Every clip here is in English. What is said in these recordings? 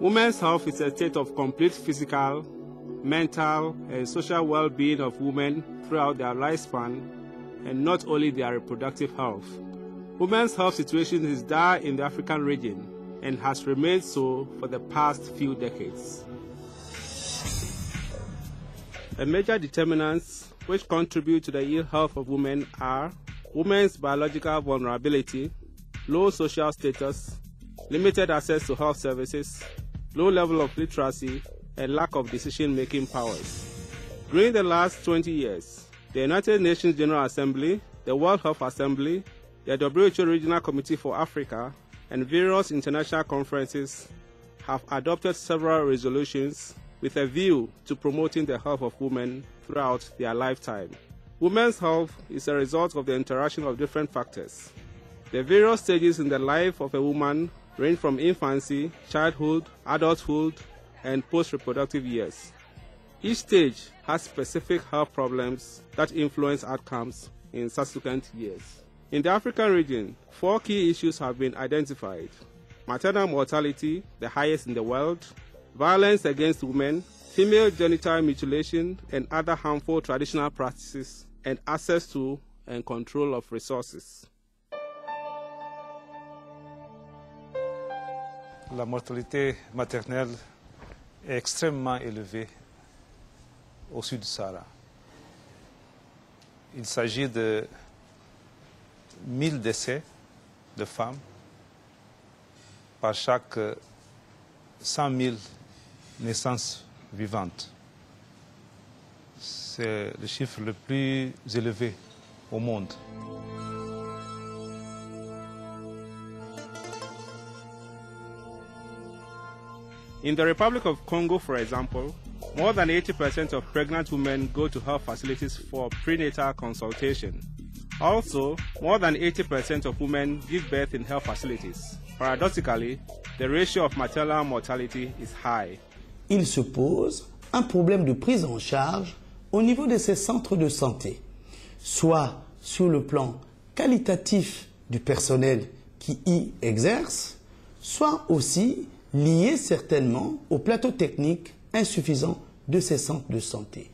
Women's health is a state of complete physical, mental, and social well-being of women throughout their lifespan, and not only their reproductive health. Women's health situation is dire in the African region and has remained so for the past few decades. The major determinants which contribute to the ill health of women are women's biological vulnerability, low social status, limited access to health services, low level of literacy, and lack of decision-making powers. During the last 20 years, the United Nations General Assembly, the World Health Assembly, the WHO Regional Committee for Africa, and various international conferences have adopted several resolutions with a view to promoting the health of women throughout their lifetime. Women's health is a result of the interaction of different factors. The various stages in the life of a woman range from infancy, childhood, adulthood, and post-reproductive years. Each stage has specific health problems that influence outcomes in subsequent years. In the African region, 4 key issues have been identified: maternal mortality, the highest in the world, violence against women, female genital mutilation and other harmful traditional practices, and access to and control of resources. La mortalité maternelle est extrêmement élevée au sud du Sahara. Il s'agit de 1000 décès de femmes par chaque 100 000 naissances vivantes. C'est le chiffre le plus élevé au monde. In the Republic of Congo, for example, more than 80% of pregnant women go to health facilities for prenatal consultation. Also, more than 80% of women give birth in health facilities. Paradoxically, the ratio of maternal mortality is high. Il se pose un problème de prise en charge au niveau de ces centres de santé, soit sur le plan qualitatif du personnel qui y exerce, soit aussi lié certainement au plateau technique insuffisant de ces centres de santé.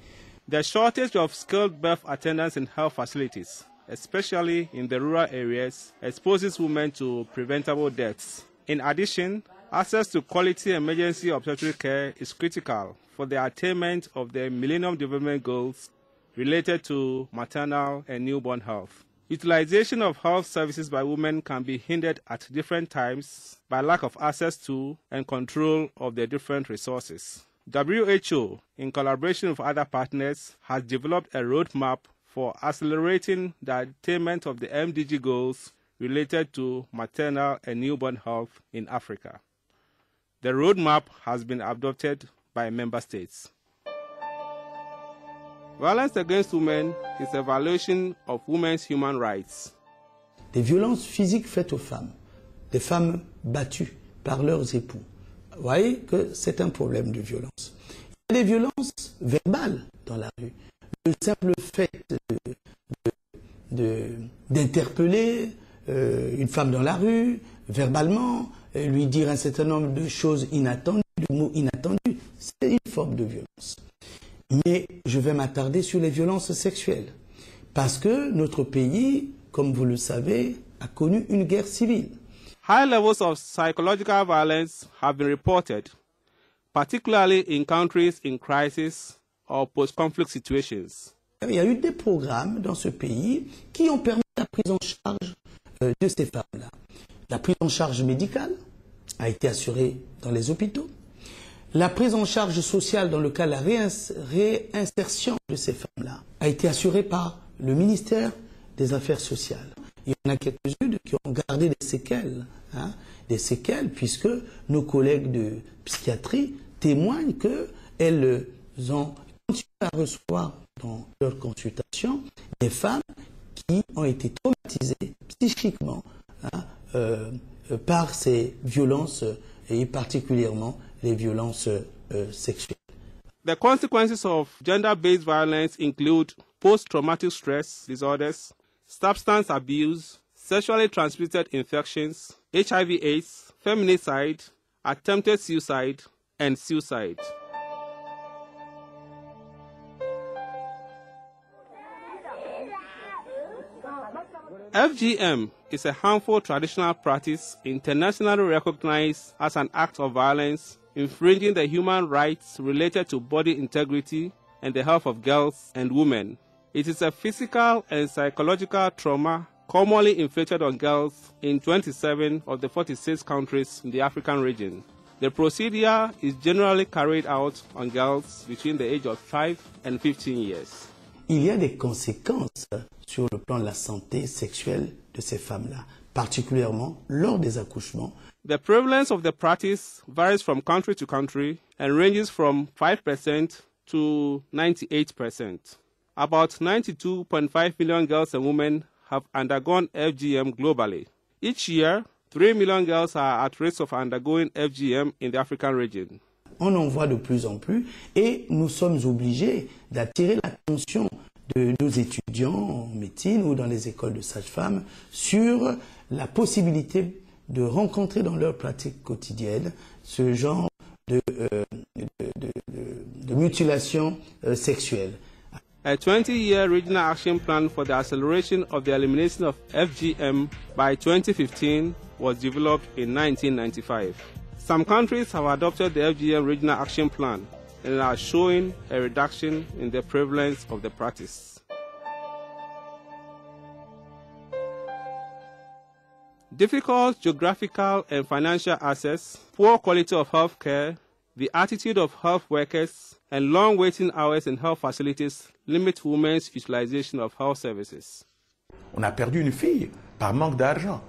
The shortage of skilled birth attendants in health facilities, especially in the rural areas, exposes women to preventable deaths. In addition, access to quality emergency obstetric care is critical for the attainment of the Millennium Development Goals related to maternal and newborn health. Utilization of health services by women can be hindered at different times by lack of access to and control of the different resources. WHO, in collaboration with other partners, has developed a roadmap for accelerating the attainment of the MDG goals related to maternal and newborn health in Africa. The roadmap has been adopted by member states. Violence against women is a violation of women's human rights. Des violences physiques faites aux femmes, des femmes battues par leurs époux. Vous voyez que c'est un problème de violence. Il y a des violences verbales dans la rue. Le simple fait d'interpeller une femme dans la rue, verbalement, lui dire un certain nombre de choses inattendues, de mots inattendus, c'est une forme de violence. Mais je vais m'attarder sur les violences sexuelles, parce que notre pays, comme vous le savez, a connu une guerre civile. High levels of psychological violence have been reported, particularly in countries in crisis or post-conflict situations. Il y a eu des programmes dans ce pays qui ont permis la prise en charge de ces femmes-là. La prise en charge médicale a été assurée dans les hôpitaux. La prise en charge sociale dans le cas de la réinsertion de ces femmes-là a été assurée par le ministère des Affaires sociales. Il y en a quelques-unes qui ont gardé des séquelles, puisque nos collègues de psychiatrie témoignent qu'elles ont continué à recevoir dans leurs consultations des femmes qui ont été traumatisées psychiquement par ces violences, et particulièrement les violences sexuelles. The consequences of gender-based violence include post-traumatic stress disorders, substance abuse, sexually transmitted infections, HIV/AIDS, feminicide, attempted suicide, and suicide. FGM is a harmful traditional practice internationally recognized as an act of violence infringing the human rights related to body integrity and the health of girls and women. It is a physical and psychological trauma commonly inflicted on girls in 27 of the 46 countries in the African region. The procedure is generally carried out on girls between the age of 5 and 15 years. Il y a des conséquences sur le plan de la santé sexuelle de ces femmes-là, particulièrement lors des accouchements. The prevalence of the practice varies from country to country and ranges from 5% to 98%. About 92.5 million girls and women have undergone FGM globally. Each year, 3 million girls are at risk of undergoing FGM in the African region. On en voit de plus en plus et nous sommes obligés d'attirer l'attention de nos étudiants en médecine ou dans les écoles de sages-femmes sur la possibilité de rencontrer dans leur pratique quotidienne ce genre de mutilation sexuelle. A 20-year regional action plan for the acceleration of the elimination of FGM by 2015 was developed in 1995. Some countries have adopted the FGM regional action plan and are showing a reduction in the prevalence of the practice. Difficult geographical and financial access, poor quality of health care, the attitude of health workers, and long waiting hours in health facilities limit women's utilization of health services. On a perdu une fille par manque d'argent.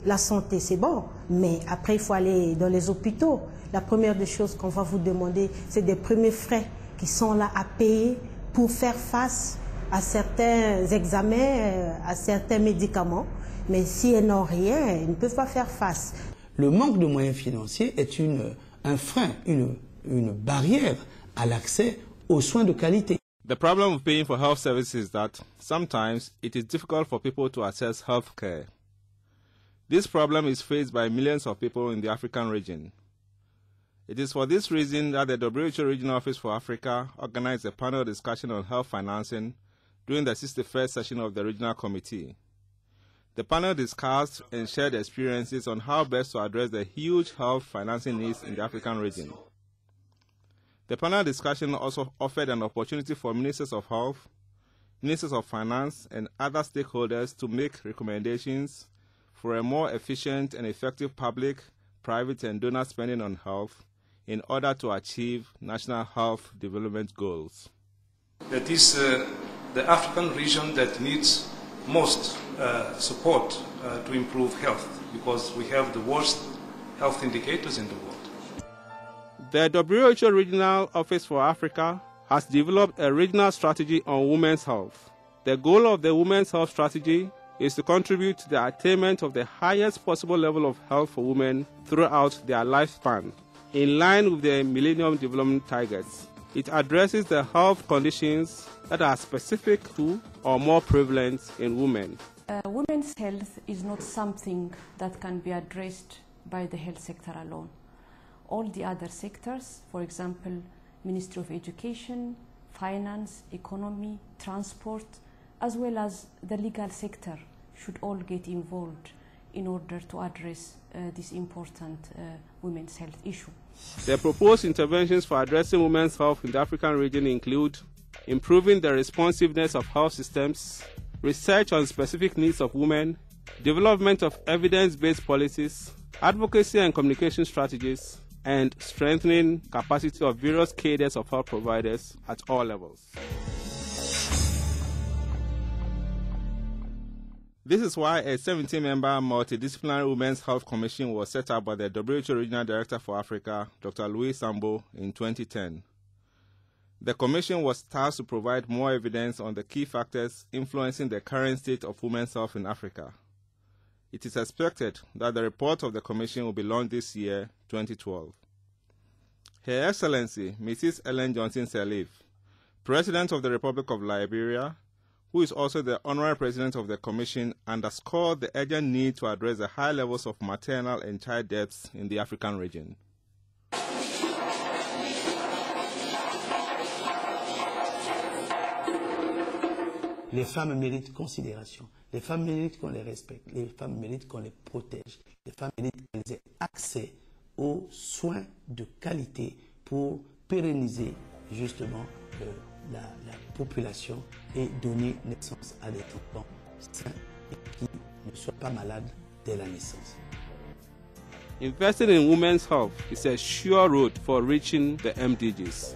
La santé, c'est bon, mais après, il faut aller dans les hôpitaux. La première des choses qu'on va vous demander, c'est des premiers frais qui sont là à payer pour faire face à certains examens, à certains médicaments. Mais si elles n'ont rien, ils ne peuvent pas faire face. Le manque de moyens financiers est un frein, une barrière à l'accès aux soins de qualité. The problem of paying for health services is that sometimes it is difficult for people to access health care. This problem is faced by millions of people in the African region. It is for this reason that the WHO Regional Office for Africa organized a panel discussion on health financing during the 61st session of the Regional Committee. The panel discussed and shared experiences on how best to address the huge health financing needs in the African region. The panel discussion also offered an opportunity for ministers of health, ministers of finance, and other stakeholders to make recommendations for a more efficient and effective public, private, and donor spending on health in order to achieve national health development goals. That is the African region that needs most support to improve health, because we have the worst health indicators in the world. The WHO Regional Office for Africa has developed a regional strategy on women's health. The goal of the Women's Health Strategy is to contribute to the attainment of the highest possible level of health for women throughout their lifespan, in line with the Millennium Development Targets. It addresses the health conditions that are specific to or more prevalent in women. Women's health is not something that can be addressed by the health sector alone. All the other sectors, for example, Ministry of Education, Finance, Economy, Transport, as well as the legal sector, should all get involved in order to address this important women's health issue. The proposed interventions for addressing women's health in the African region include improving the responsiveness of health systems, research on specific needs of women, development of evidence-based policies, advocacy and communication strategies, and strengthening capacity of various cadres of health providers at all levels. This is why a 17-member multidisciplinary Women's Health Commission was set up by the WHO Regional Director for Africa, Dr. Louis Sambo, in 2010. The Commission was tasked to provide more evidence on the key factors influencing the current state of women's health in Africa. It is expected that the report of the Commission will be launched this year, 2012. Her Excellency, Mrs. Ellen Johnson Sirleaf, President of the Republic of Liberia, who is also the Honorary President of the Commission, underscored the urgent need to address the high levels of maternal and child deaths in the African region. Les femmes méritent considération. Les femmes méritent qu'on les respecte. Les femmes méritent qu'on les protège. Les femmes méritent qu'elles aient accès aux soins de qualité pour pérenniser justement la population et donner naissance à des enfants sains et qui ne soient pas malades dès la naissance. Investing in women's health is a sure road for reaching the MDGs.